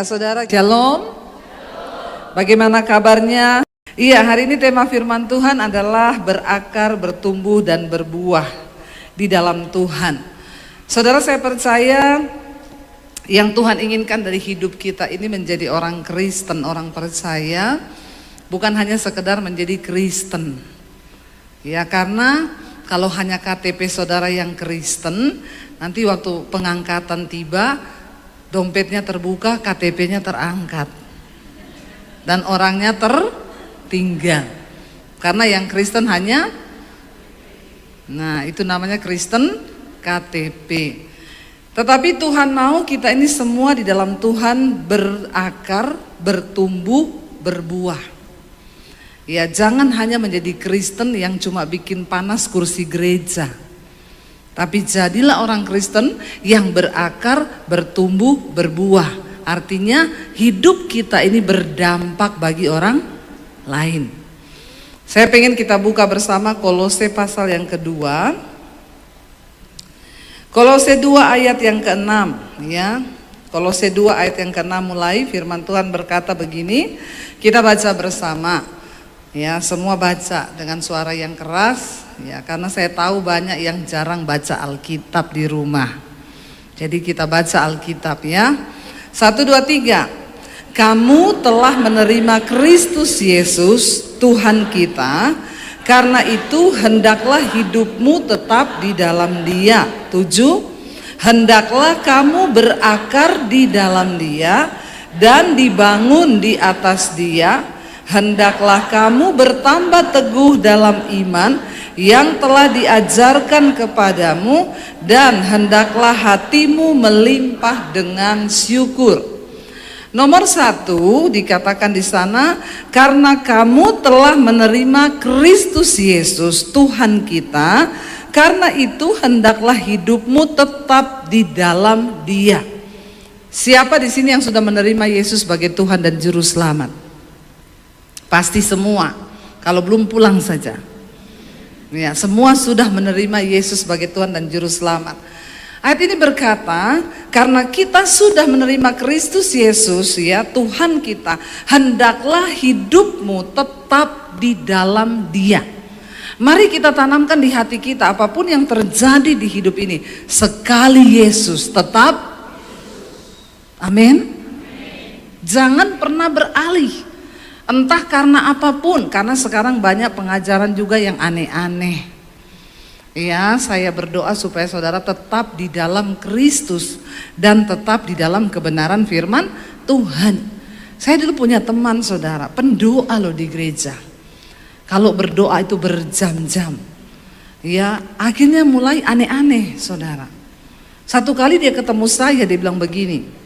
Saudara, Shalom. Bagaimana kabarnya? Iya, hari ini tema firman Tuhan adalah berakar, bertumbuh, dan berbuah di dalam Tuhan. Saudara, saya percaya yang Tuhan inginkan dari hidup kita ini menjadi orang Kristen, orang percaya, bukan hanya sekedar menjadi Kristen. Ya, karena kalau hanya KTP saudara yang Kristen, nanti waktu pengangkatan tiba, dompetnya terbuka, KTP-nya terangkat, dan orangnya tertinggal. Karena yang Kristen hanya, nah itu namanya Kristen KTP. Tetapi Tuhan mau kita ini semua di dalam Tuhan berakar, bertumbuh, berbuah. Ya, jangan hanya menjadi Kristen yang cuma bikin panas kursi gereja. Tapi jadilah orang Kristen yang berakar, bertumbuh, berbuah. Artinya hidup kita ini berdampak bagi orang lain. Saya pengen kita buka bersama Kolose pasal yang kedua. Kolose 2 ayat yang ke-6 ya. Kolose 2 ayat yang ke-6 mulai firman Tuhan berkata begini. Kita baca bersama. Ya, semua baca dengan suara yang keras ya, karena saya tahu banyak yang jarang baca Alkitab di rumah. Jadi kita baca Alkitab ya. 1, 2, 3. Kamu telah menerima Kristus Yesus Tuhan kita, karena itu hendaklah hidupmu tetap di dalam Dia. 7. Hendaklah kamu berakar di dalam Dia dan dibangun di atas Dia. Hendaklah kamu bertambah teguh dalam iman yang telah diajarkan kepadamu, dan hendaklah hatimu melimpah dengan syukur. Nomor 1 dikatakan di sana, karena kamu telah menerima Kristus Yesus Tuhan kita, karena itu hendaklah hidupmu tetap di dalam Dia. Siapa di sini yang sudah menerima Yesus sebagai Tuhan dan Juru Selamat? Pasti semua. Kalau belum pulang saja. Ya, semua sudah menerima Yesus sebagai Tuhan dan Juru Selamat. Ayat ini berkata, karena kita sudah menerima Kristus Yesus ya Tuhan kita, hendaklah hidupmu tetap di dalam Dia. Mari kita tanamkan di hati kita, apapun yang terjadi di hidup ini, sekali Yesus tetap. Amin. Jangan pernah beralih. Entah karena apapun, karena sekarang banyak pengajaran juga yang aneh-aneh. Ya, saya berdoa supaya saudara tetap di dalam Kristus dan tetap di dalam kebenaran firman Tuhan. Saya dulu punya teman saudara, pendoa loh di gereja. Kalau berdoa itu berjam-jam. Ya, akhirnya mulai aneh-aneh saudara. Satu kali dia ketemu saya, dia bilang begini.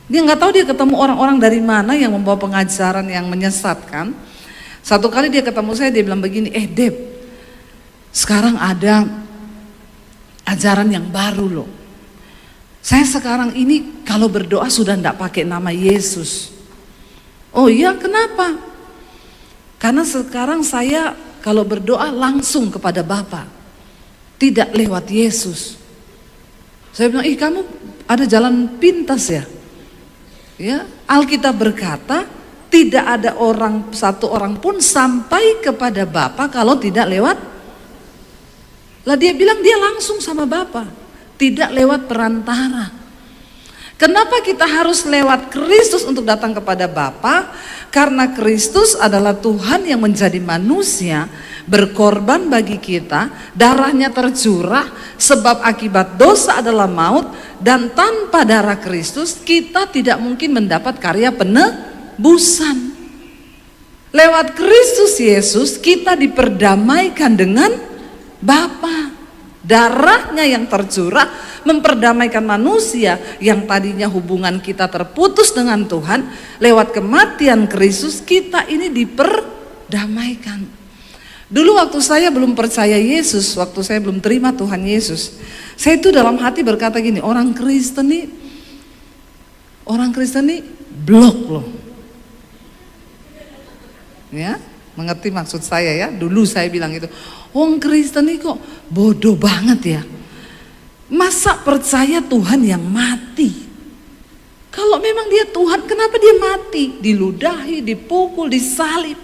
Dia nggak tahu dia ketemu orang-orang dari mana yang membawa pengajaran yang menyesatkan. Satu kali dia ketemu saya, dia bilang begini, Deb, sekarang ada ajaran yang baru loh. Saya sekarang ini kalau berdoa sudah enggak pakai nama Yesus. Oh iya, kenapa? Karena sekarang saya kalau berdoa langsung kepada Bapa, tidak lewat Yesus. Saya bilang, kamu ada jalan pintas ya? Ya, Alkitab berkata tidak ada satu orang pun sampai kepada Bapa kalau tidak lewat. Lah dia bilang dia langsung sama Bapa, tidak lewat perantara. Kenapa kita harus lewat Kristus untuk datang kepada Bapa? Karena Kristus adalah Tuhan yang menjadi manusia, berkorban bagi kita, darahnya tercurah, sebab akibat dosa adalah maut, dan tanpa darah Kristus kita tidak mungkin mendapat karya penebusan. Lewat Kristus Yesus kita diperdamaikan dengan Bapa. Darahnya yang tercurah memperdamaikan manusia yang tadinya hubungan kita terputus dengan Tuhan. Lewat kematian Kristus kita ini diperdamaikan. Dulu waktu saya belum percaya Yesus, waktu saya belum terima Tuhan Yesus, saya itu dalam hati berkata gini, orang Kristen nih blok loh. Ya, mengerti maksud saya ya? Dulu saya bilang gitu, orang Kristen nih kok bodoh banget ya. Masa percaya Tuhan yang mati? Kalau memang dia Tuhan, kenapa dia mati? Diludahi, dipukul, disalib.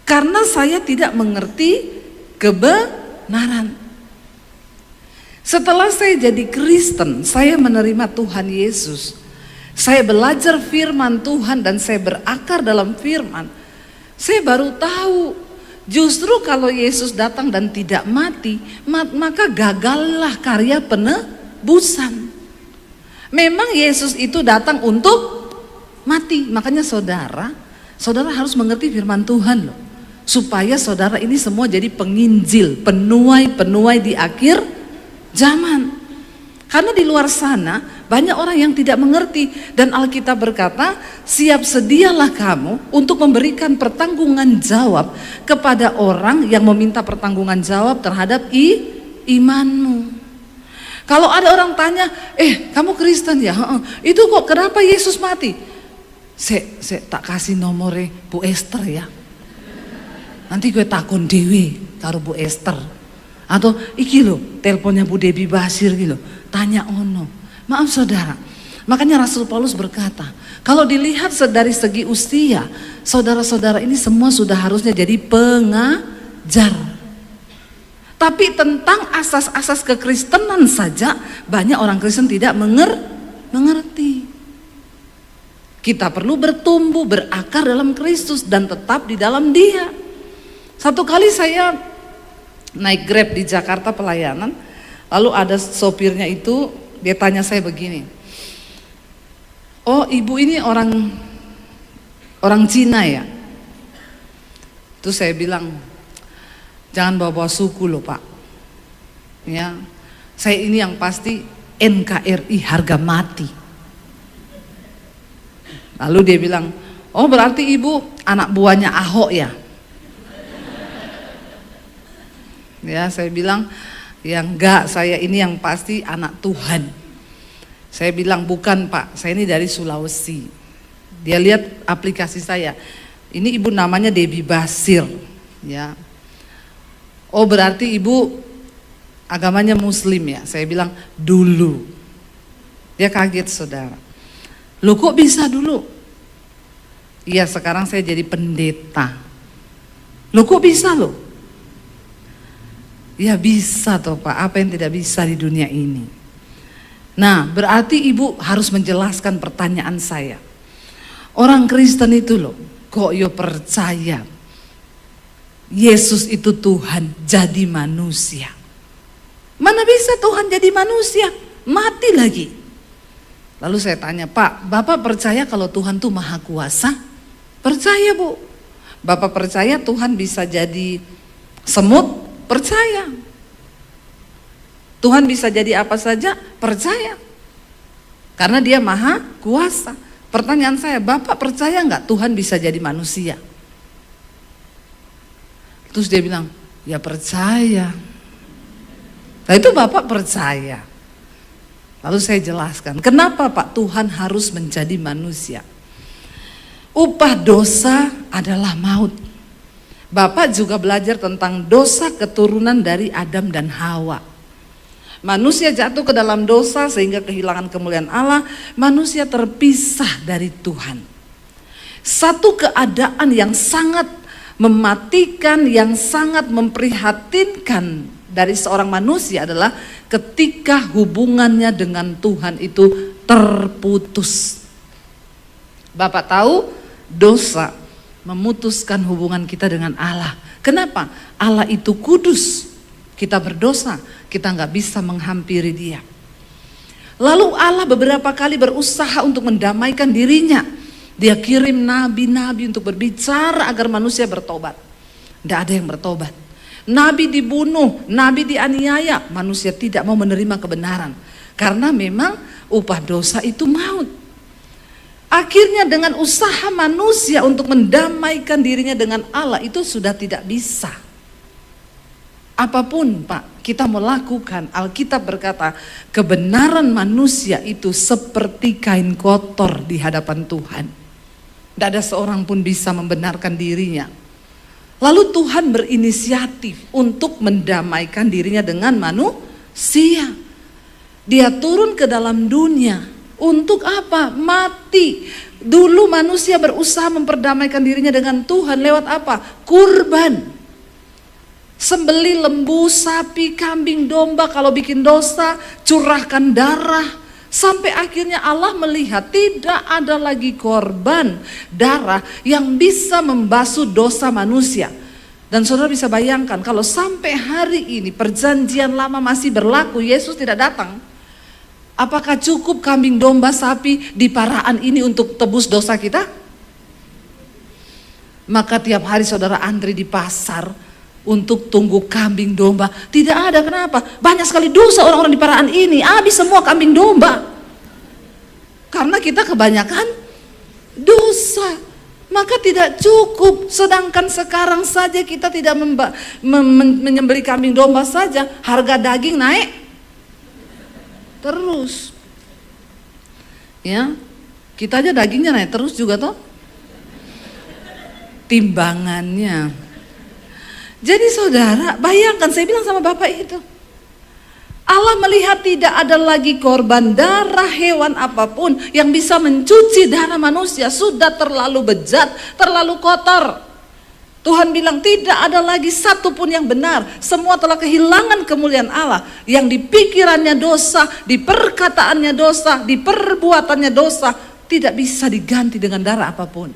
Karena saya tidak mengerti kebenaran. Setelah saya jadi Kristen, saya menerima Tuhan Yesus. Saya belajar firman Tuhan dan saya berakar dalam firman. Saya baru tahu, justru kalau Yesus datang dan tidak mati, maka gagallah karya penebusan. Memang Yesus itu datang untuk mati. Makanya saudara harus mengerti firman Tuhan loh. Supaya saudara ini semua jadi penginjil, penuai di akhir zaman. Karena di luar sana banyak orang yang tidak mengerti. Dan Alkitab berkata, siap sedialah kamu untuk memberikan pertanggungan jawab kepada orang yang meminta pertanggungan jawab terhadap imanmu. Kalau ada orang tanya, kamu Kristen ya? Itu kok kenapa Yesus mati? Saya tak kasih nomornya Bu Esther ya. Nanti gue takon dewi karo Bu Esther. Atau iki lo teleponnya Bu Debbie Basir gitu. Tanya ono. Maaf saudara. Makanya Rasul Paulus berkata, kalau dilihat dari segi usia, saudara-saudara ini semua sudah harusnya jadi pengajar. Tapi tentang asas-asas kekristenan saja banyak orang Kristen tidak mengerti. Kita perlu bertumbuh, berakar dalam Kristus dan tetap di dalam Dia. Satu kali saya naik Grab di Jakarta pelayanan, lalu ada sopirnya itu, dia tanya saya begini, oh ibu ini orang Cina ya? Terus saya bilang, jangan bawa-bawa suku loh Pak. Ya, saya ini yang pasti NKRI harga mati. Lalu dia bilang, oh berarti ibu anak buahnya Ahok ya? Ya, saya bilang, ya enggak, saya ini yang pasti anak Tuhan. Saya bilang, bukan Pak, saya ini dari Sulawesi. Dia lihat aplikasi saya, ini ibu namanya Debbie Basir. Ya. Oh berarti ibu agamanya Muslim ya? Saya bilang, dulu. Dia kaget saudara. Loh kok bisa dulu? Iya sekarang saya jadi pendeta. Loh kok bisa loh? Ya bisa toh Pak, apa yang tidak bisa di dunia ini. Nah berarti ibu harus menjelaskan pertanyaan saya. Orang Kristen itu loh, kok yo percaya Yesus itu Tuhan jadi manusia. Mana bisa Tuhan jadi manusia? Mati lagi. Lalu saya tanya, Pak, Bapak percaya kalau Tuhan tuh maha kuasa? Percaya Bu. Bapak percaya Tuhan bisa jadi semut? Percaya. Tuhan bisa jadi apa saja? Percaya. Karena Dia maha kuasa. Pertanyaan saya, Bapak percaya nggak Tuhan bisa jadi manusia? Terus dia bilang, ya percaya. Nah itu Bapak percaya. Lalu saya jelaskan, kenapa Pak Tuhan harus menjadi manusia? Upah dosa adalah maut. Bapak juga belajar tentang dosa keturunan dari Adam dan Hawa. Manusia jatuh ke dalam dosa sehingga kehilangan kemuliaan Allah. Manusia terpisah dari Tuhan. Satu keadaan yang sangat mematikan, yang sangat memprihatinkan dari seorang manusia adalah ketika hubungannya dengan Tuhan itu terputus. Bapak tahu dosa memutuskan hubungan kita dengan Allah. Kenapa? Allah itu kudus. Kita berdosa, kita nggak bisa menghampiri Dia. Lalu Allah beberapa kali berusaha untuk mendamaikan dirinya. Dia kirim nabi-nabi untuk berbicara agar manusia bertobat. Tidak ada yang bertobat. Nabi dibunuh, nabi dianiaya, manusia tidak mau menerima kebenaran. Karena memang upah dosa itu maut. Akhirnya dengan usaha manusia untuk mendamaikan dirinya dengan Allah itu sudah tidak bisa. Apapun Pak kita melakukan, Alkitab berkata kebenaran manusia itu seperti kain kotor di hadapan Tuhan. Tidak ada seorang pun bisa membenarkan dirinya. Lalu Tuhan berinisiatif untuk mendamaikan dirinya dengan manusia. Dia turun ke dalam dunia Untuk apa? Mati. Dulu manusia berusaha memperdamaikan dirinya dengan Tuhan lewat apa? Kurban. Sembeli lembu, sapi, kambing, domba, kalau bikin dosa, curahkan darah. Sampai akhirnya Allah melihat tidak ada lagi korban darah yang bisa membasuh dosa manusia. Dan saudara bisa bayangkan kalau sampai hari ini perjanjian lama masih berlaku, Yesus tidak datang. Apakah cukup kambing, domba, sapi di paraan ini untuk tebus dosa kita? Maka tiap hari saudara antri di pasar untuk tunggu kambing domba. Tidak ada, kenapa? Banyak sekali dosa orang-orang di paraan ini. Habis semua kambing domba. Karena kita kebanyakan dosa. Maka tidak cukup. Sedangkan sekarang saja kita tidak menyembelih kambing domba saja, harga daging naik terus. Ya, kita aja dagingnya naik terus juga toh. Timbangannya. Jadi saudara, bayangkan saya bilang sama Bapak itu. Allah melihat tidak ada lagi korban darah hewan apapun yang bisa mencuci darah manusia. Sudah terlalu bejat, terlalu kotor. Tuhan bilang tidak ada lagi satu pun yang benar. Semua telah kehilangan kemuliaan Allah. Yang di pikirannya dosa, di perkataannya dosa, di perbuatannya dosa, tidak bisa diganti dengan darah apapun.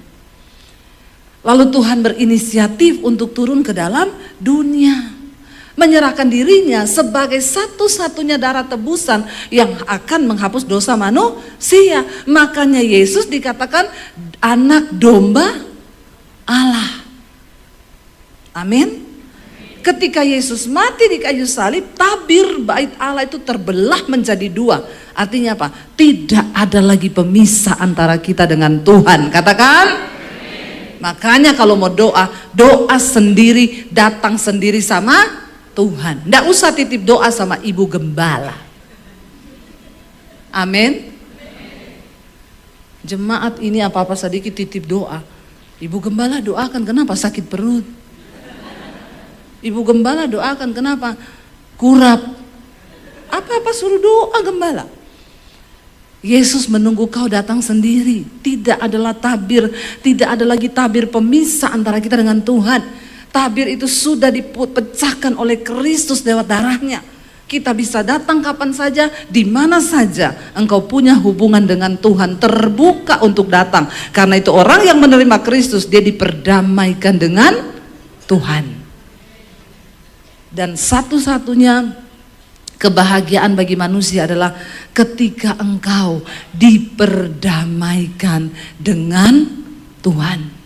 Lalu Tuhan berinisiatif untuk turun ke dalam dunia, menyerahkan dirinya sebagai satu-satunya darah tebusan yang akan menghapus dosa manusia. Makanya Yesus dikatakan anak domba Allah. Amin. Ketika Yesus mati di kayu salib, tabir bait Allah itu terbelah menjadi dua. Artinya apa? Tidak ada lagi pemisah antara kita dengan Tuhan. Katakan. Makanya kalau mau doa, doa sendiri, datang sendiri sama Tuhan. Nggak usah titip doa sama ibu gembala. Amin. Jemaat ini apa-apa sedikit titip doa. Ibu gembala doakan, kenapa? Sakit perut. Ibu gembala doakan, kenapa? Kurap. Apa-apa suruh doa gembala. Yesus menunggu kau datang sendiri. Tidak adalah tabir, tidak ada lagi tabir pemisah antara kita dengan Tuhan. Tabir itu sudah dipecahkan oleh Kristus lewat darahnya. Kita bisa datang kapan saja, di mana saja engkau punya hubungan dengan Tuhan, terbuka untuk datang. Karena itu orang yang menerima Kristus, dia diperdamaikan dengan Tuhan. Dan satu-satunya kebahagiaan bagi manusia adalah ketika engkau diperdamaikan dengan Tuhan.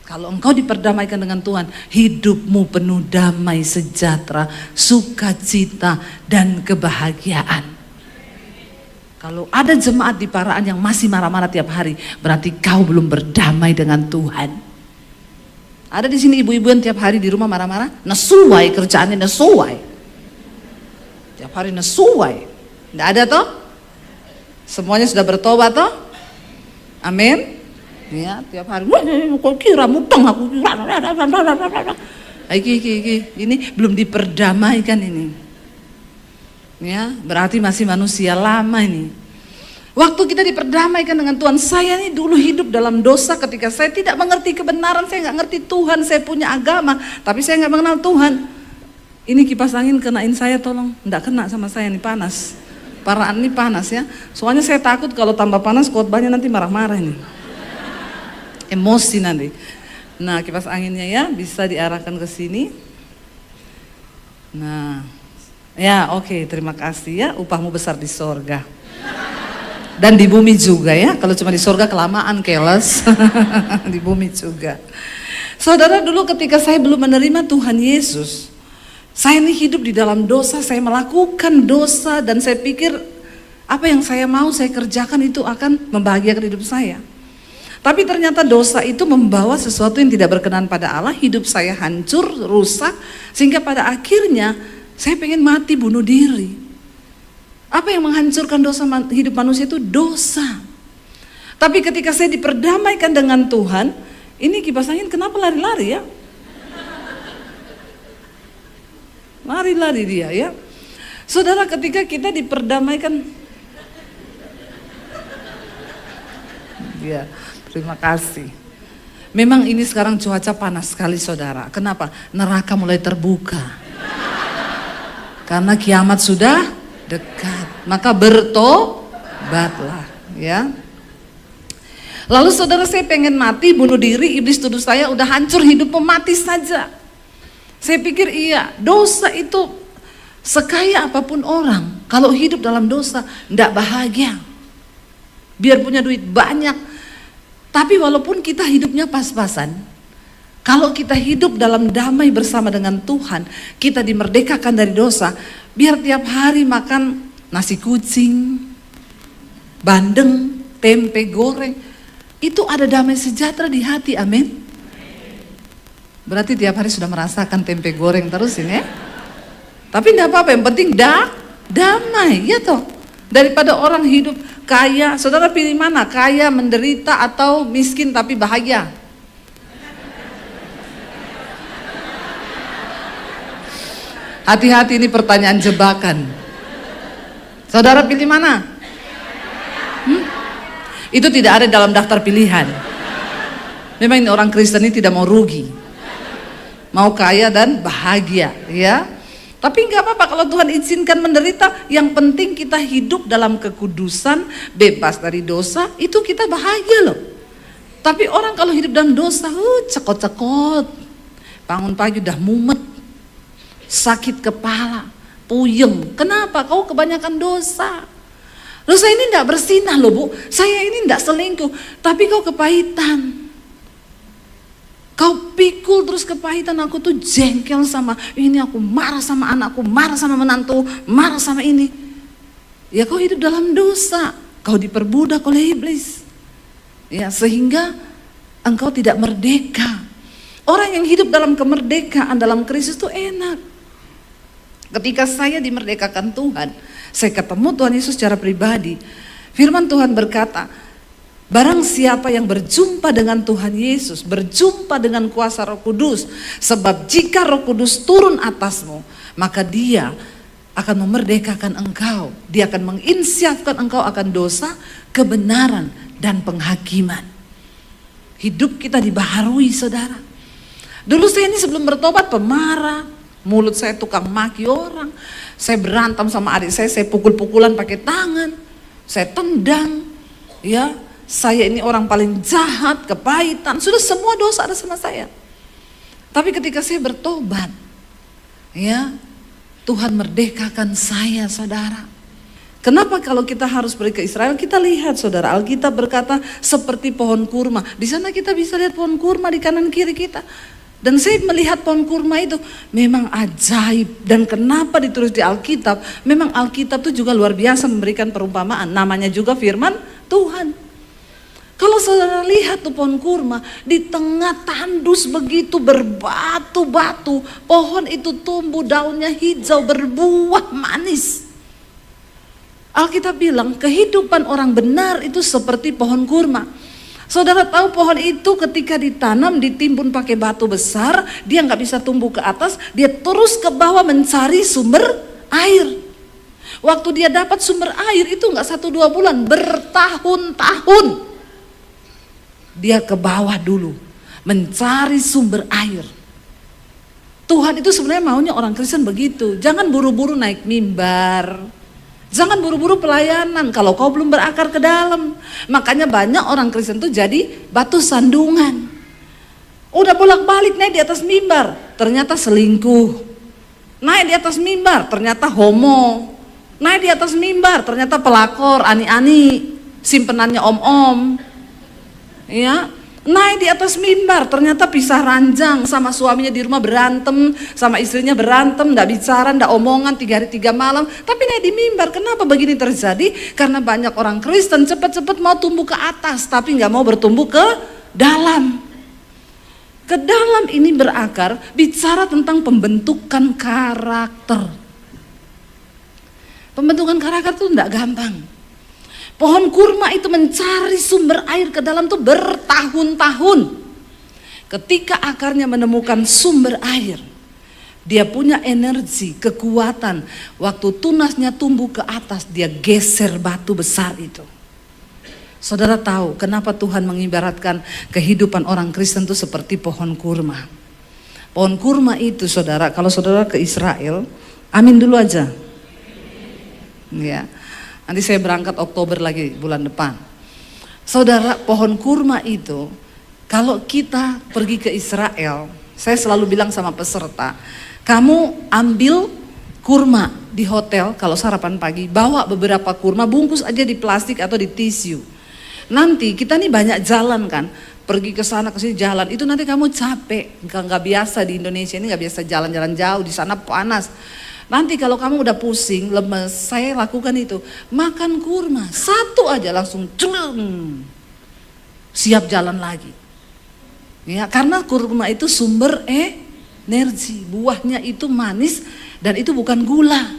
Kalau engkau diperdamaikan dengan Tuhan, hidupmu penuh damai, sejahtera, sukacita, dan kebahagiaan. Kalau ada jemaat di paraan yang masih marah-marah tiap hari, berarti kau belum berdamai dengan Tuhan. Ada di sini ibu-ibu yang tiap hari di rumah marah-marah, nesuai kerjaannya, nesuai. Tiap hari nesuai. Nggak ada toh? Semuanya sudah bertobat toh? Amin. Ya, tiap hari, kok kira mutong aku kira. Ini belum diperdamaikan ini. Ya, berarti masih manusia lama ini. Waktu kita diperdamaikan dengan Tuhan, saya ini dulu hidup dalam dosa ketika saya tidak mengerti kebenaran, saya nggak ngerti Tuhan, saya punya agama, tapi saya nggak mengenal Tuhan. Ini kipas angin kenain saya, tolong, nggak kena sama saya nih, panas. Paraan ini panas ya. Soalnya saya takut kalau tambah panas khotbahnya nanti marah-marah ini. Emosi nanti. Nah, kipas anginnya ya bisa diarahkan ke sini. Nah, ya oke, terima kasih ya, upahmu besar di sorga. Dan di bumi juga ya, kalau cuma di surga kelamaan keles. Di bumi juga. Saudara, dulu ketika saya belum menerima Tuhan Yesus, saya ini hidup di dalam dosa, saya melakukan dosa, dan saya pikir apa yang saya mau saya kerjakan itu akan membahagiakan hidup saya. Tapi ternyata dosa itu membawa sesuatu yang tidak berkenan pada Allah, hidup saya hancur, rusak, sehingga pada akhirnya saya pengen mati, bunuh diri. Apa yang menghancurkan dosa hidup manusia itu dosa. Tapi ketika saya diperdamaikan dengan Tuhan, ini kipas angin kenapa lari-lari ya? Lari-lari dia ya. Saudara, ketika kita diperdamaikan, Ya, terima kasih. Memang ini sekarang cuaca panas sekali saudara. Kenapa? Neraka mulai terbuka. Karena kiamat sudah dekat. Maka bertobatlah, ya. Lalu saudara, saya pengen mati, bunuh diri, iblis tuduh saya udah hancur hidupmu, mati saja. Saya pikir iya, dosa itu sekaya apapun orang, kalau hidup dalam dosa enggak bahagia. Biar punya duit banyak, tapi walaupun kita hidupnya pas-pasan, kalau kita hidup dalam damai bersama dengan Tuhan, kita dimerdekakan dari dosa. Biar tiap hari makan nasi kucing, bandeng, tempe goreng, itu ada damai sejahtera di hati, amin. Berarti tiap hari sudah merasakan tempe goreng terus ini ya. Tapi enggak apa-apa, yang penting damai, ya toh. Daripada orang hidup kaya, saudara pilih mana? Kaya, menderita, atau miskin tapi bahagia? Hati-hati, ini pertanyaan jebakan. Saudara pilih mana? Itu tidak ada dalam daftar pilihan. Memang ini orang Kristen ini tidak mau rugi, mau kaya dan bahagia, ya. Tapi nggak apa-apa kalau Tuhan izinkan menderita. Yang penting kita hidup dalam kekudusan, bebas dari dosa, itu kita bahagia loh. Tapi orang kalau hidup dalam dosa, cekot-cekot, bangun pagi udah mumet, sakit kepala, puyeng. Kenapa? Kau kebanyakan dosa. Loh, saya ini enggak bersinah loh Bu, saya ini enggak selingkuh, tapi kau kepahitan. Kau pikul terus kepahitan, aku tuh jengkel sama ini, aku marah sama anakku, marah sama menantu, marah sama ini. Ya kau hidup dalam dosa, kau diperbudak oleh iblis. Ya, sehingga engkau tidak merdeka. Orang yang hidup dalam kemerdekaan dalam Kristus itu enak. Ketika saya dimerdekakan Tuhan, saya ketemu Tuhan Yesus secara pribadi. Firman Tuhan berkata, barang siapa yang berjumpa dengan Tuhan Yesus, berjumpa dengan kuasa Roh Kudus, sebab jika Roh Kudus turun atasmu, maka dia akan memerdekakan engkau. Dia akan menginsyafkan engkau akan dosa, kebenaran, dan penghakiman. Hidup kita dibaharui saudara. Dulu saya ini sebelum bertobat pemarah, mulut saya tukang maki orang, saya berantem sama adik saya pukul-pukulan pakai tangan, saya tendang, ya, saya ini orang paling jahat, kepahitan, sudah semua dosa ada sama saya. Tapi ketika saya bertobat, ya, Tuhan merdekakan saya, saudara. Kenapa kalau kita harus pergi ke Israel? Kita lihat saudara, Alkitab berkata seperti pohon kurma. Di sana kita bisa lihat pohon kurma di kanan kiri kita. Dan saya melihat pohon kurma itu memang ajaib. Dan kenapa ditulis di Alkitab? Memang Alkitab itu juga luar biasa memberikan perumpamaan. Namanya juga firman Tuhan. Kalau saudara lihat tuh pohon kurma, di tengah tandus begitu berbatu-batu, pohon itu tumbuh, daunnya hijau, berbuah manis. Alkitab bilang kehidupan orang benar itu seperti pohon kurma. Saudara tahu pohon itu ketika ditanam, ditimbun pakai batu besar, dia nggak bisa tumbuh ke atas, dia terus ke bawah mencari sumber air. Waktu dia dapat sumber air itu nggak 1-2 bulan, bertahun-tahun. Dia ke bawah dulu, mencari sumber air. Tuhan itu sebenarnya maunya orang Kristen begitu, jangan buru-buru naik mimbar. Jangan buru-buru pelayanan kalau kau belum berakar ke dalam. Makanya banyak orang Kristen tuh jadi batu sandungan. Udah bolak-balik naik di atas mimbar, ternyata selingkuh. Naik di atas mimbar, ternyata homo. Naik di atas mimbar, ternyata pelakor, ani-ani, simpenannya om-om. Ya, naik di atas mimbar, ternyata pisah ranjang, sama suaminya di rumah berantem, sama istrinya berantem, nggak bicara, nggak omongan 3 hari 3 malam, tapi naik di mimbar. Kenapa begini terjadi? Karena banyak orang Kristen cepat-cepat mau tumbuh ke atas, tapi nggak mau bertumbuh ke dalam. Ke dalam ini berakar, bicara tentang pembentukan karakter. Pembentukan karakter itu nggak gampang. Pohon kurma itu mencari sumber air ke dalam tuh bertahun-tahun. Ketika akarnya menemukan sumber air, dia punya energi, kekuatan. Waktu tunasnya tumbuh ke atas, dia geser batu besar itu. Saudara tahu kenapa Tuhan mengibaratkan kehidupan orang Kristen itu seperti pohon kurma. Pohon kurma itu saudara, kalau saudara ke Israel, amin dulu aja. Ya, nanti saya berangkat Oktober lagi bulan depan. Saudara, pohon kurma itu, kalau kita pergi ke Israel, saya selalu bilang sama peserta, kamu ambil kurma di hotel, kalau sarapan pagi, bawa beberapa kurma, bungkus aja di plastik atau di tisu. Nanti kita nih banyak jalan kan, pergi ke sana ke sini jalan, itu nanti kamu capek, nggak biasa di Indonesia ini nggak biasa jalan-jalan jauh, di sana panas. Nanti kalau kamu udah pusing, lemes, saya lakukan itu, makan kurma, satu aja langsung celeng, siap jalan lagi. Ya, karena kurma itu sumber energi, buahnya itu manis dan itu bukan gula.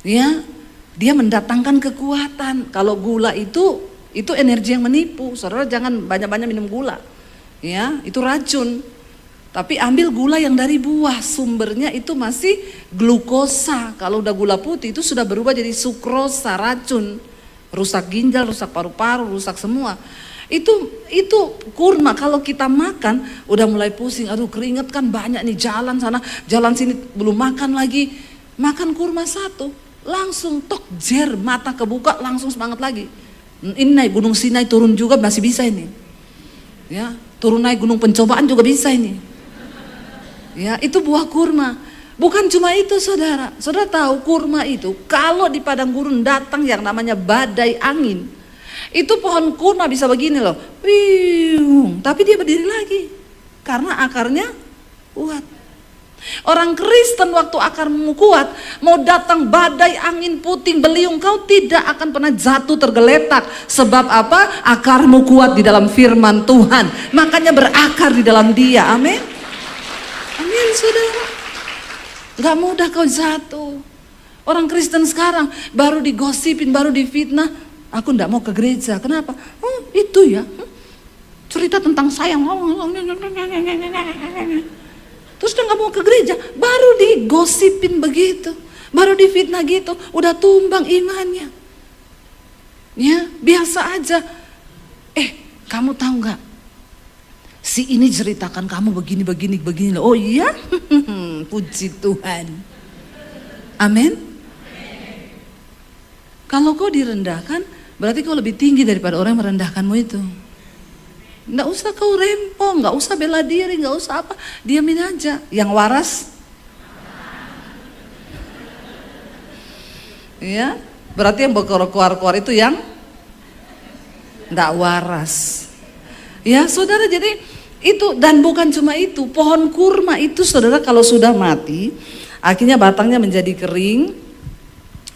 Ya, dia mendatangkan kekuatan. Kalau gula itu energi yang menipu. Saudara jangan banyak-banyak minum gula. Ya, itu racun. Tapi ambil gula yang dari buah, sumbernya itu masih glukosa. Kalau udah gula putih itu sudah berubah jadi sukrosa, racun. Rusak ginjal, rusak paru-paru, rusak semua. Itu kurma kalau kita makan udah mulai pusing, aduh keringet kan banyak nih, jalan sana, jalan sini belum makan lagi. Makan kurma satu, langsung tok jer, mata kebuka, langsung semangat lagi. Ini naik Gunung Sinai turun juga masih bisa ini. Ya, turun naik gunung pencobaan juga bisa ini. Ya, itu buah kurma. Bukan cuma itu saudara. Saudara tahu kurma itu kalau di padang gurun datang yang namanya badai angin, itu pohon kurma bisa begini loh. Tapi dia berdiri lagi karena akarnya kuat. Orang Kristen waktu akarmu kuat, mau datang badai angin puting beliung, kau tidak akan pernah jatuh tergeletak. Sebab apa? Akarmu kuat di dalam firman Tuhan. Makanya berakar di dalam Dia. Amin. Amin saudara. Gak mudah kau jatuh. Orang Kristen sekarang baru digosipin, baru difitnah. Aku gak mau ke gereja. Kenapa? Itu ya. Cerita tentang sayang. Terus dia gak mau ke gereja. Baru digosipin begitu. Baru difitnah gitu. Udah tumbang imannya. Ya, biasa aja. Kamu tahu gak? Si ini ceritakan kamu begini. Oh iya? Puji Tuhan. Amin. Kalau kau direndahkan, berarti kau lebih tinggi daripada orang yang merendahkanmu itu. Nggak usah kau rempong, nggak usah bela diri, nggak usah apa, diamin aja. Yang waras, ya, berarti yang keluar itu yang nggak waras. Ya saudara, jadi itu, dan bukan cuma itu, pohon kurma itu saudara kalau sudah mati, akhirnya batangnya menjadi kering,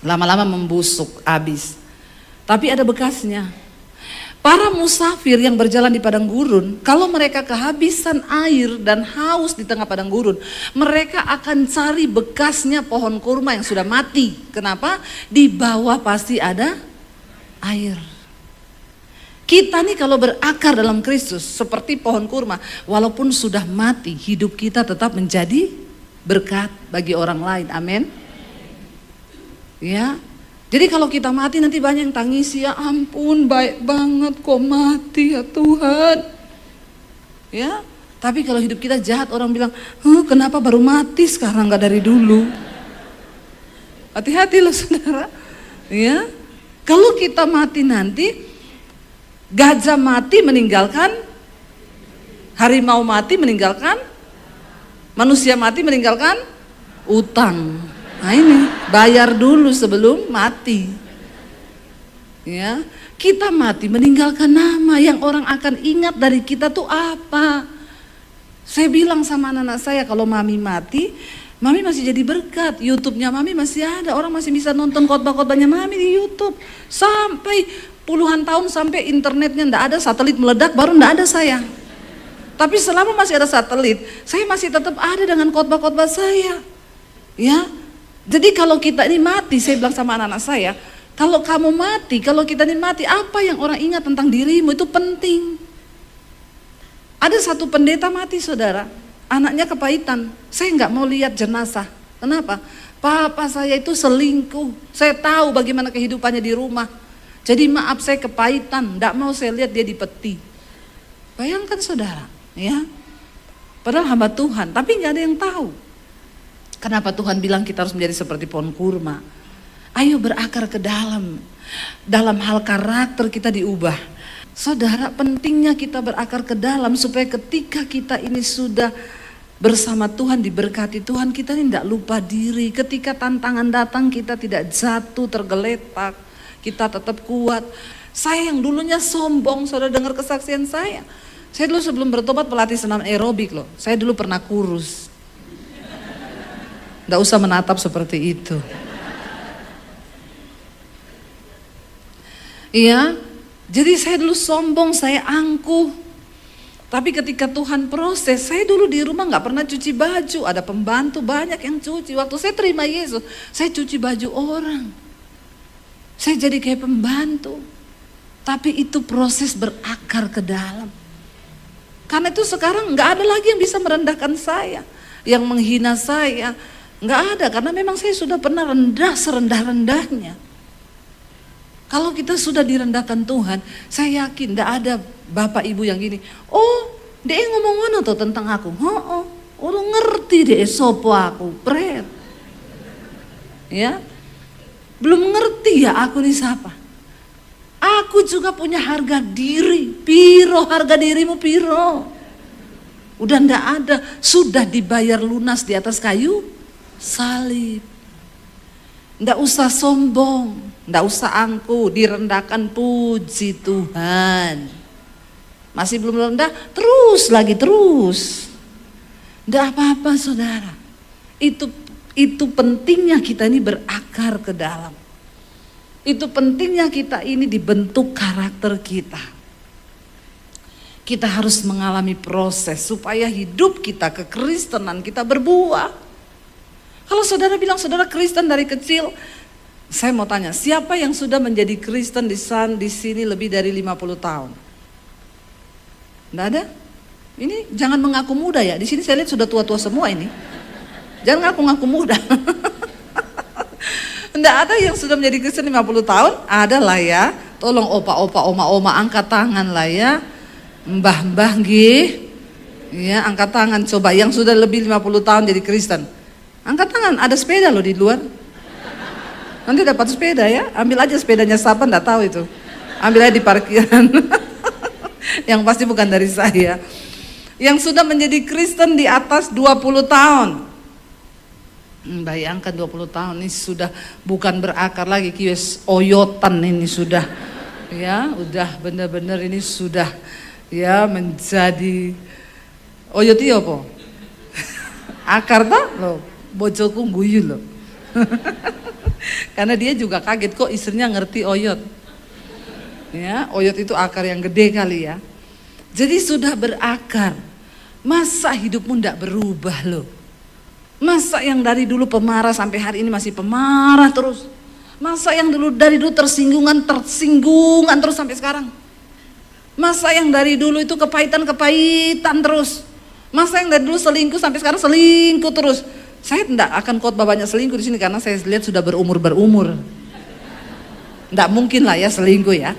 lama-lama membusuk, habis. Tapi ada bekasnya. Para musafir yang berjalan di padang gurun, kalau mereka kehabisan air dan haus di tengah padang gurun, mereka akan cari bekasnya pohon kurma yang sudah mati. Kenapa? Di bawah pasti ada air. Kita nih kalau berakar dalam Kristus seperti pohon kurma, walaupun sudah mati, hidup kita tetap menjadi berkat bagi orang lain. Amin. Ya. Jadi kalau kita mati nanti banyak yang tangisi, ya ampun baik banget kok mati ya Tuhan. Ya, tapi kalau hidup kita jahat orang bilang, kenapa baru mati sekarang gak dari dulu. Hati-hati loh saudara. Ya, kalau kita mati nanti, gajah mati meninggalkan, harimau mati meninggalkan, manusia mati meninggalkan utang. Nah ini bayar dulu sebelum mati. Ya, kita mati meninggalkan nama yang orang akan ingat dari kita tuh apa. Saya bilang sama anak-anak saya, kalau mami mati, mami masih jadi berkat. YouTube-nya mami masih ada, orang masih bisa nonton khotbah-khotbahnya mami di YouTube. Sampai puluhan tahun, sampai internetnya ndak ada, satelit meledak baru ndak ada saya. Tapi selama masih ada satelit, saya masih tetap ada dengan khotbah-khotbah saya. Ya. Jadi kalau kita ini mati, saya bilang sama anak-anak saya, kalau kamu mati, kalau kita ini mati, apa yang orang ingat tentang dirimu itu penting. Ada satu pendeta mati saudara, anaknya kepahitan, saya nggak mau lihat jenazah. Kenapa? Papa saya itu selingkuh, saya tahu bagaimana kehidupannya di rumah. Jadi maaf saya kepahitan, tidak mau saya lihat dia di peti. Bayangkan saudara, ya. Padahal hamba Tuhan, tapi nggak ada yang tahu. Kenapa Tuhan bilang kita harus menjadi seperti pohon kurma? Ayo berakar ke dalam. Dalam hal karakter kita diubah. Saudara, pentingnya kita berakar ke dalam supaya ketika kita ini sudah bersama Tuhan, diberkati Tuhan, kita ini tidak lupa diri. Ketika tantangan datang kita tidak jatuh, tergeletak. Kita tetap kuat. Saya yang dulunya sombong, saudara dengar kesaksian saya. Saya dulu sebelum bertobat pelatih senam aerobik loh. Saya dulu pernah kurus. Nggak usah menatap seperti itu. Iya, jadi saya dulu sombong, saya angkuh. Tapi ketika Tuhan proses, saya dulu di rumah nggak pernah cuci baju. Ada pembantu banyak yang cuci. Waktu saya terima Yesus, saya cuci baju orang. Saya jadi kayak pembantu. Tapi itu proses berakar ke dalam. Karena itu sekarang nggak ada lagi yang bisa merendahkan saya, yang menghina saya, nggak ada. Karena memang saya sudah pernah rendah serendah-rendahnya. Kalau kita sudah direndahkan Tuhan, saya yakin nggak ada bapak ibu yang gini. Oh, dia ngomong-ngomong tuh tentang aku. Oh, orang ngerti deh sopo aku, pret. Ya, belum ngerti ya aku nih siapa. Aku juga punya harga diri. Piro harga dirimu piro? Udah ndak ada, sudah dibayar lunas di atas kayu salib. Ndak usah sombong, ndak usah angkuh, direndahkan, puji Tuhan. Masih belum rendah, terus lagi terus. Ndak apa-apa saudara. Itu pentingnya kita ini berakar ke dalam. Itu pentingnya kita ini dibentuk karakter kita. Kita harus mengalami proses supaya hidup kita, kekristenan kita berbuah. Kalau saudara bilang saudara Kristen dari kecil, saya mau tanya, siapa yang sudah menjadi Kristen di sini lebih dari 50 tahun? Nggak ada? Ini jangan mengaku muda ya, di sini saya lihat sudah tua-tua semua ini. Jangan ngaku-ngaku muda. Nggak ada yang sudah menjadi Kristen 50 tahun, ada lah ya. Tolong opa-opa, oma-oma angkat tangan lah ya. Mbah-mbah nggih. Ya, angkat tangan coba yang sudah lebih 50 tahun jadi Kristen. Angkat tangan, ada sepeda loh di luar. Nanti dapat sepeda ya, ambil aja sepedanya siapa enggak tahu itu. Ambil aja di parkiran. Yang pasti bukan dari saya. Yang sudah menjadi Kristen di atas 20 tahun. Bayangkan 20 tahun ini sudah bukan berakar lagi, kios oyotan ini sudah. Ya, udah benar-benar ini sudah ya menjadi oyoti apa? Akar tak loh, bojoku guyu loh. Karena dia juga kaget kok istrinya ngerti oyot. Ya, oyot itu akar yang gede kali ya. Jadi sudah berakar. Masa hidupmu ndak berubah loh? Masa yang dari dulu pemarah sampai hari ini masih pemarah terus? Masa yang dari dulu tersinggungan terus sampai sekarang? Masa yang dari dulu itu kepahitan terus? Masa yang dari dulu selingkuh sampai sekarang selingkuh terus? Saya tidak akan khotbah banyak selingkuh di sini karena saya lihat sudah berumur. Tidak mungkin lah ya selingkuh ya.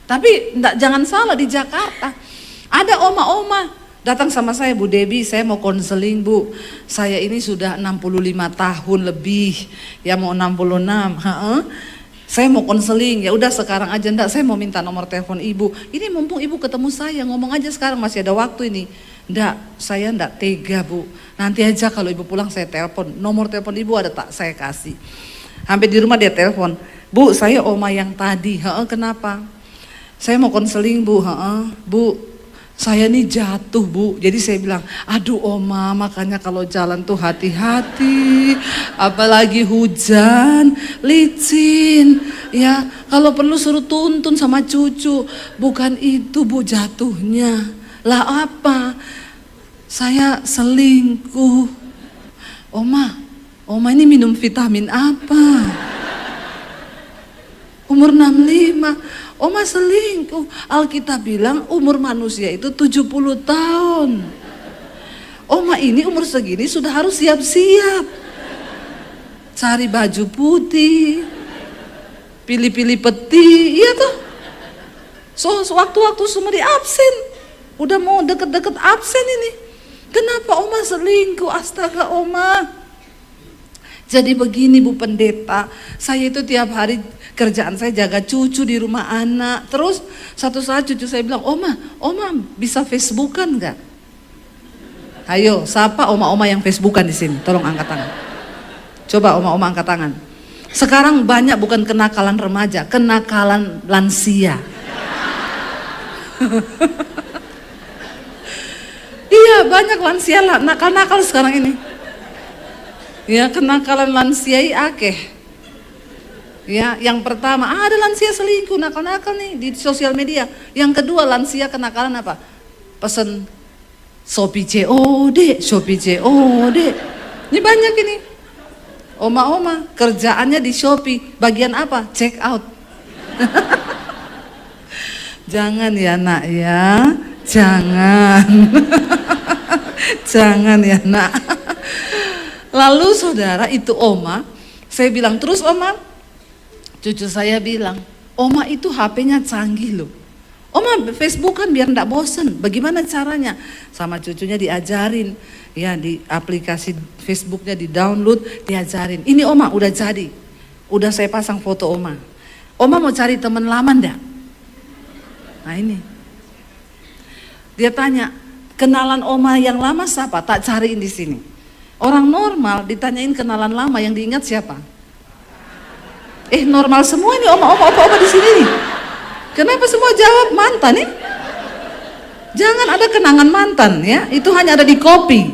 Tapi jangan salah, di Jakarta ada oma-oma datang sama saya, Bu Debbie, saya mau konseling Bu. Saya ini sudah 65 tahun lebih, ya mau 66. Saya mau konseling, ya udah sekarang aja. Enggak, saya mau minta nomor telepon Ibu. Ini mumpung Ibu ketemu saya, ngomong aja sekarang, masih ada waktu ini. Enggak, saya enggak tega Bu. Nanti aja kalau Ibu pulang saya telepon. Nomor telepon Ibu ada tak saya kasih. Sampai di rumah dia telepon. Bu, saya oma yang tadi. Kenapa? Saya mau konseling Bu. Bu, saya nih jatuh Bu, jadi saya bilang, aduh oma, makanya kalau jalan tuh hati-hati, apalagi hujan, licin, ya kalau perlu suruh tuntun sama cucu, bukan itu Bu jatuhnya, lah apa, saya selingkuh. Oma ini minum vitamin apa? Umur 65, Oma selingkuh. Alkitab bilang umur manusia itu 70 tahun. Oma ini umur segini sudah harus siap-siap. Cari baju putih, pilih-pilih peti, iya tuh. So waktu-waktu semua di absen, udah mau deket-deket absen ini. Kenapa Oma selingkuh? Astaga Oma. Jadi begini Bu Pendeta, saya itu tiap hari kerjaan saya jaga cucu di rumah anak. Terus satu saat cucu saya bilang, Oma bisa Facebookan nggak? Ayo, siapa oma-oma yang Facebookan di sini? Tolong angkat tangan. Coba oma-oma angkat tangan. Sekarang banyak bukan kenakalan remaja, kenakalan lansia. Iya, banyak lansia lah, nakal-nakal sekarang ini. Ya, kenakalan lansia akeh. Ya, yang pertama ada lansia selingkuh, nakal-nakal nih di sosial media. Yang kedua lansia kenakalan apa? Pesen Shopee COD. Ini banyak ini. Oma-oma kerjaannya di Shopee, bagian apa? Check out. Jangan ya nak ya, jangan. Jangan ya nak. Lalu saudara itu Oma, saya bilang terus Oma, cucu saya bilang, Oma itu HP-nya canggih loh. Oma Facebook kan biar enggak bosen. Bagaimana caranya? Sama cucunya diajarin, ya di aplikasi Facebooknya di download, diajarin. Ini Oma udah jadi, udah saya pasang foto Oma. Oma mau cari teman lama enggak? Nah ini, dia tanya, kenalan Oma yang lama siapa? Tak cariin di sini. Orang normal ditanyain kenalan lama yang diingat siapa? Normal semua ini oma di sini nih. Kenapa semua jawab mantan nih? Jangan ada kenangan mantan ya, itu hanya ada di kopi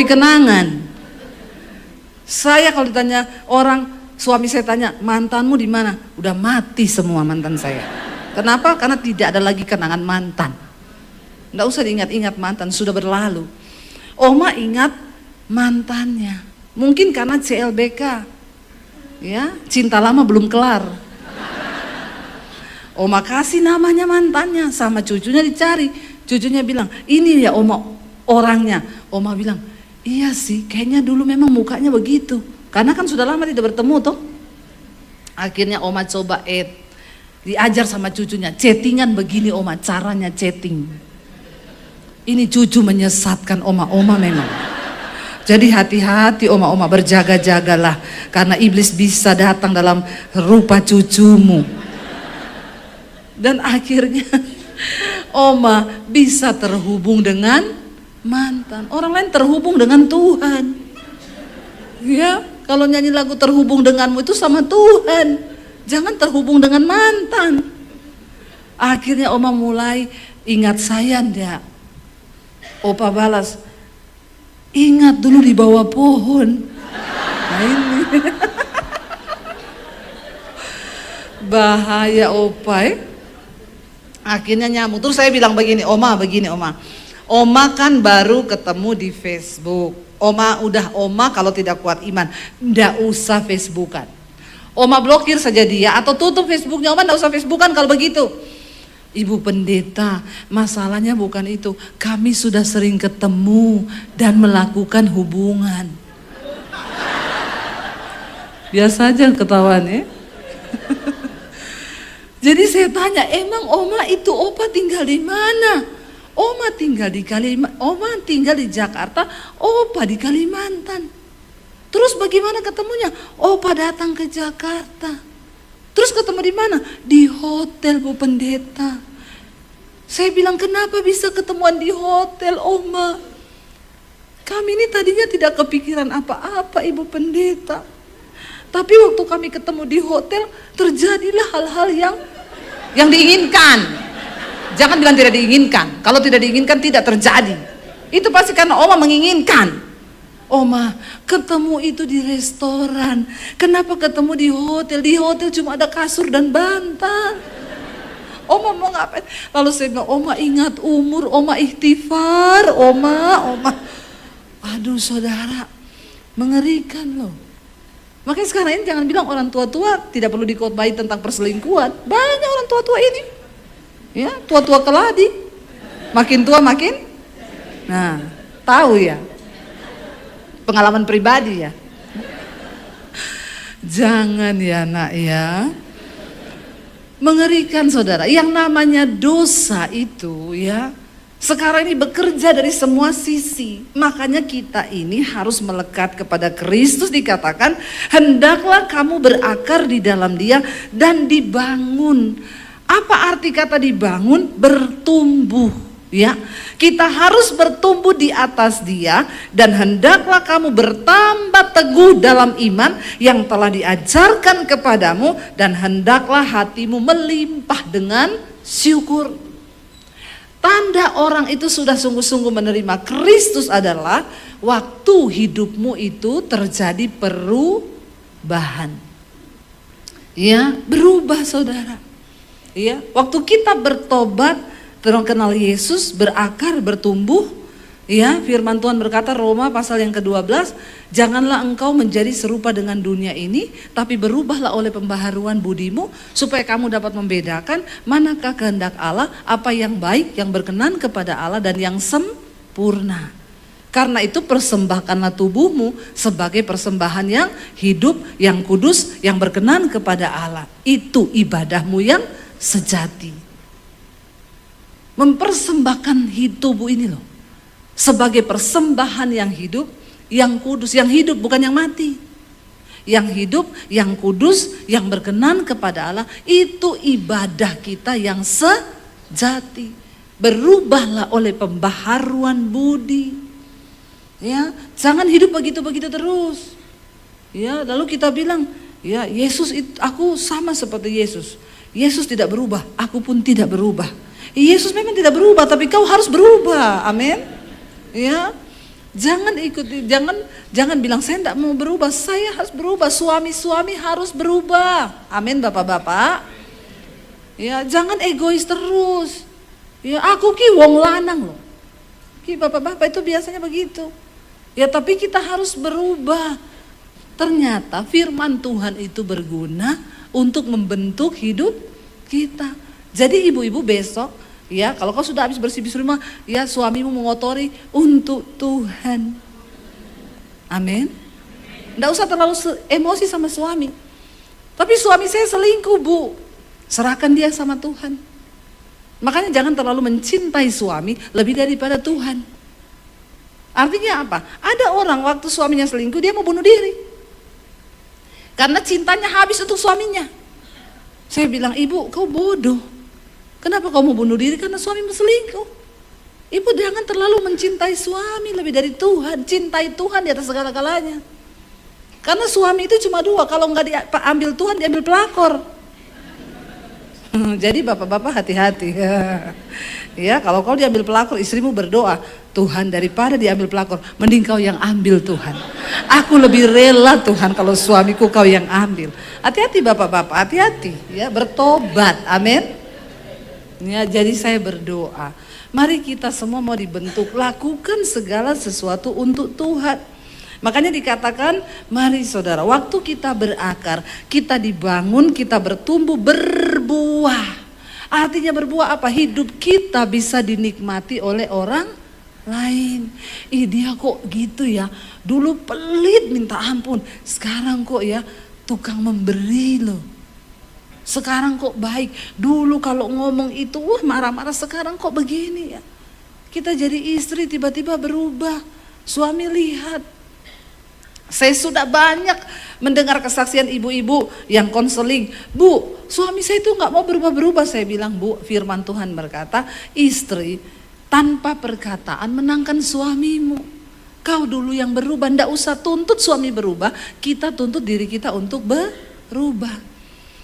kenangan. Saya kalau ditanya orang, suami saya tanya, mantanmu di mana? Udah mati semua mantan saya. Kenapa? Karena tidak ada lagi kenangan mantan. Nggak usah diingat-ingat mantan, sudah berlalu. Oma ingat mantannya, mungkin karena CLBK, ya cinta lama belum kelar. Oma kasih namanya mantannya, sama cucunya dicari. Cucunya bilang, ini ya Oma orangnya. Oma bilang, iya sih, kayaknya dulu memang mukanya begitu. Karena kan sudah lama tidak bertemu toh. Akhirnya Oma coba diajar sama cucunya, chattingan begini Oma, caranya chatting. Ini cucu menyesatkan Oma memang. Jadi hati-hati oma-oma, berjaga-jagalah karena iblis bisa datang dalam rupa cucumu. Dan akhirnya Oma bisa terhubung dengan mantan. Orang lain terhubung dengan Tuhan. Ya, kalau nyanyi lagu terhubung denganmu itu sama Tuhan. Jangan terhubung dengan mantan. Akhirnya Oma mulai ingat saya ndak? Opa balas, ingat dulu di bawah pohon. Nah ini. Bahaya Opa Akhirnya nyamuk. Terus saya bilang begini Oma. Oma kan baru ketemu di Facebook. Oma kalau tidak kuat iman, ndak usah Facebookan. Oma blokir saja dia atau tutup Facebooknya. Oma ndak usah Facebookan kalau begitu. Ibu Pendeta, masalahnya bukan itu. Kami sudah sering ketemu dan melakukan hubungan. Biasa aja ketawanya. Jadi saya tanya, emang Oma itu Opa tinggal di mana? Oma tinggal di Jakarta, Opa di Kalimantan. Terus bagaimana ketemunya? Opa datang ke Jakarta. Terus ketemu di mana? Di hotel Bu Pendeta. Saya bilang, kenapa bisa ketemuan di hotel Oma? Kami ini tadinya tidak kepikiran apa-apa Ibu Pendeta. Tapi waktu kami ketemu di hotel, terjadilah hal-hal yang diinginkan. Jangan bilang tidak diinginkan. Kalau tidak diinginkan tidak terjadi. Itu pasti karena Oma menginginkan. Oma, ketemu itu di restoran. Kenapa ketemu di hotel? Di hotel cuma ada kasur dan bantal. Oma mau ngapain? Lalu saya bilang, Oma ingat umur, Oma ikhtifar, Oma. Aduh saudara, mengerikan loh. Makanya sekarang ini jangan bilang orang tua-tua tidak perlu dikotbahi tentang perselingkuhan. Banyak orang tua-tua ini. Ya, tua-tua keladi. Makin tua makin. Nah, tahu ya. Pengalaman pribadi ya. Jangan ya nak ya. Mengerikan saudara, yang namanya dosa itu ya sekarang ini bekerja dari semua sisi. Makanya kita ini harus melekat kepada Kristus. Dikatakan hendaklah kamu berakar di dalam Dia dan dibangun. Apa arti kata dibangun? Bertumbuh. Ya, kita harus bertumbuh di atas Dia dan hendaklah kamu bertambah teguh dalam iman yang telah diajarkan kepadamu dan hendaklah hatimu melimpah dengan syukur. Tanda orang itu sudah sungguh-sungguh menerima Kristus adalah waktu hidupmu itu terjadi perubahan. Ya, berubah saudara. Ya, waktu kita bertobat, kenal Yesus, berakar, bertumbuh, ya, firman Tuhan berkata Roma pasal yang ke-12, janganlah engkau menjadi serupa dengan dunia ini, tapi berubahlah oleh pembaharuan budimu, supaya kamu dapat membedakan manakah kehendak Allah, apa yang baik, yang berkenan kepada Allah dan yang sempurna. Karena itu persembahkanlah tubuhmu sebagai persembahan yang hidup, yang kudus, yang berkenan kepada Allah. Itu ibadahmu yang sejati. Mempersembahkan tubuh ini loh sebagai persembahan yang hidup, yang kudus, yang hidup bukan yang mati, yang hidup, yang kudus, yang berkenan kepada Allah. Itu ibadah kita yang sejati. Berubahlah oleh pembaharuan budi. Ya, jangan hidup begitu-begitu terus. Ya, lalu kita bilang, ya Yesus aku sama seperti Yesus. Yesus tidak berubah, aku pun tidak berubah. Yesus memang tidak berubah, tapi kau harus berubah. Amin. Ya. Jangan bilang saya tidak mau berubah, saya harus berubah. Suami harus berubah. Amin Bapak-bapak. Ya, jangan egois terus. Ya, aku ki wong lanang loh. Ki Bapak-bapak itu biasanya begitu. Ya, tapi kita harus berubah. Ternyata firman Tuhan itu berguna untuk membentuk hidup kita. Jadi ibu-ibu besok, ya kalau kau sudah habis bersih-bersih rumah, ya suamimu mengotori untuk Tuhan. Amin. Nggak usah terlalu emosi sama suami. Tapi suami saya selingkuh bu, serahkan dia sama Tuhan. Makanya jangan terlalu mencintai suami lebih daripada Tuhan. Artinya apa? Ada orang waktu suaminya selingkuh dia mau bunuh diri. Karena cintanya habis untuk suaminya. Saya bilang, ibu kau bodoh. Kenapa kau mau bunuh diri? Karena suamimu selingkuh. Ibu jangan terlalu mencintai suami lebih dari Tuhan. Cintai Tuhan di atas segala-galanya. Karena suami itu cuma dua. Kalau nggak diambil Tuhan, diambil pelakor. Jadi bapak-bapak hati-hati. Ya, kalau kau diambil pelakor, istrimu berdoa, Tuhan daripada diambil pelakor, mending kau yang ambil Tuhan. Aku lebih rela Tuhan kalau suamiku kau yang ambil. Hati-hati bapak-bapak, hati-hati. Ya, bertobat. Amin. Ya, jadi saya berdoa, mari kita semua mau dibentuk, lakukan segala sesuatu untuk Tuhan. Makanya dikatakan, mari saudara, waktu kita berakar, kita dibangun, kita bertumbuh, berbuah. Artinya berbuah apa? Hidup kita bisa dinikmati oleh orang lain. Ih dia kok gitu ya, dulu pelit minta ampun, sekarang kok ya tukang memberi loh. Sekarang kok baik, dulu kalau ngomong itu marah-marah, sekarang kok begini ya. Kita jadi istri tiba-tiba berubah, suami lihat. Saya sudah banyak mendengar kesaksian ibu-ibu yang konseling, bu suami saya itu gak mau berubah-berubah. Saya bilang, bu firman Tuhan berkata, istri tanpa perkataan menangkan suamimu. Kau dulu yang berubah, ndak usah tuntut suami berubah, kita tuntut diri kita untuk berubah.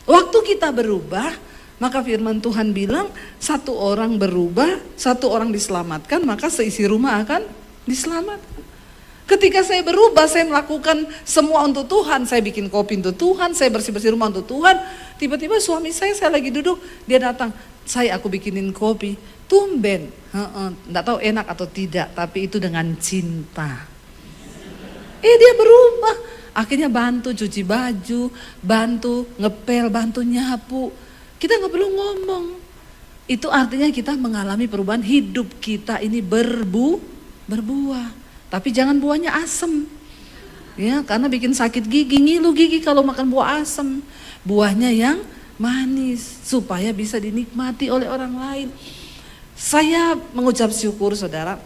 Waktu kita berubah, maka firman Tuhan bilang, satu orang berubah, satu orang diselamatkan, maka seisi rumah akan diselamatkan. Ketika saya berubah, saya melakukan semua untuk Tuhan. Saya bikin kopi untuk Tuhan, saya bersih-bersih rumah untuk Tuhan. Tiba-tiba suami saya lagi duduk, dia datang, aku bikinin kopi. Tumben, enggak tahu enak atau tidak, tapi itu dengan cinta. Dia berubah. Akhirnya bantu cuci baju, bantu ngepel, bantu nyapu. Kita nggak perlu ngomong. Itu artinya kita mengalami perubahan, hidup kita ini berbuah. Tapi jangan buahnya asem. Ya, karena bikin sakit gigi, ngilu gigi kalau makan buah asam. Buahnya yang manis supaya bisa dinikmati oleh orang lain. Saya mengucap syukur saudara,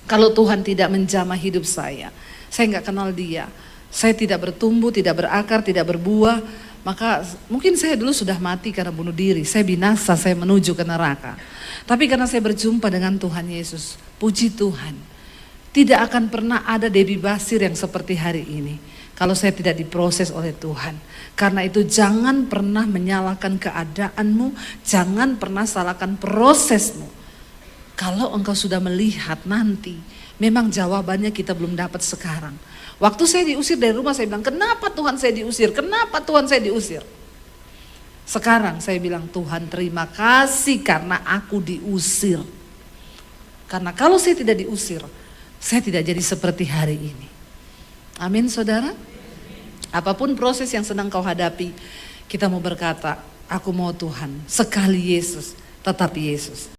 kalau Tuhan tidak menjamah hidup saya nggak kenal Dia, saya tidak bertumbuh, tidak berakar, tidak berbuah, maka mungkin saya dulu sudah mati karena bunuh diri, saya binasa, saya menuju ke neraka. Tapi karena saya berjumpa dengan Tuhan Yesus, puji Tuhan, tidak akan pernah ada Debbie Basir yang seperti hari ini kalau saya tidak diproses oleh Tuhan. Karena itu jangan pernah menyalahkan keadaanmu, jangan pernah salahkan prosesmu. Kalau engkau sudah melihat nanti, memang jawabannya kita belum dapat sekarang. Waktu saya diusir dari rumah, saya bilang, kenapa Tuhan saya diusir? Kenapa Tuhan saya diusir? Sekarang saya bilang, Tuhan terima kasih karena aku diusir. Karena kalau saya tidak diusir, saya tidak jadi seperti hari ini. Amin saudara. Apapun proses yang sedang kau hadapi, kita mau berkata, aku mau Tuhan, sekali Yesus, tetap Yesus.